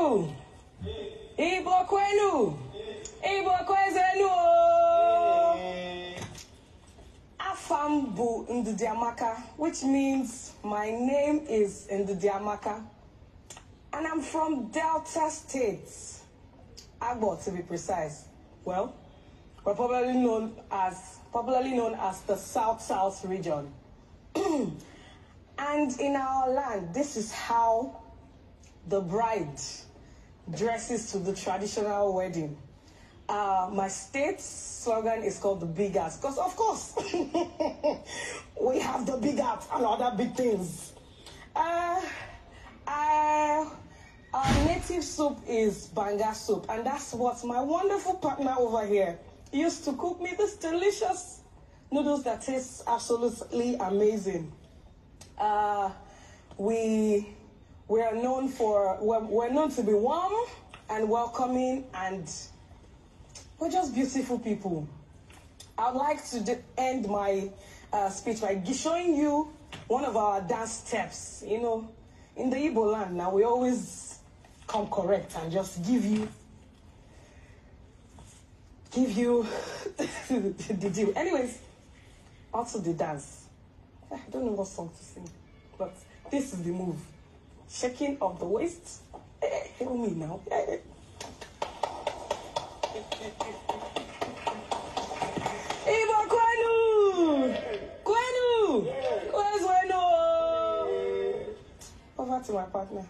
kwenu. Igbo kwenu. Igbo kwezenu. Afambu Ndidiamaka, which means my name is Ndidiamaka. And I'm from Delta State. Agbo, to be precise. Well, we're popularly known as the South region. And in our land, this is how the bride dresses to the traditional wedding. My state's slogan is called the Big Ass, because of course, we have the big ass and other big things. Our native soup is banga soup, and that's what my wonderful partner over here used to cook me this delicious noodles that taste absolutely amazing. We're known to be warm and welcoming, and we're just beautiful people. I'd like to end my speech by showing you one of our dance steps. You know, in the Igbo land now, we always come correct and just give you the deal. Anyways, also the dance. I don't know what song to sing, but this is the move. Shaking of the waist. Help me now. Ibo kwenu! Kwenu! Where's Weno? Over to my partner.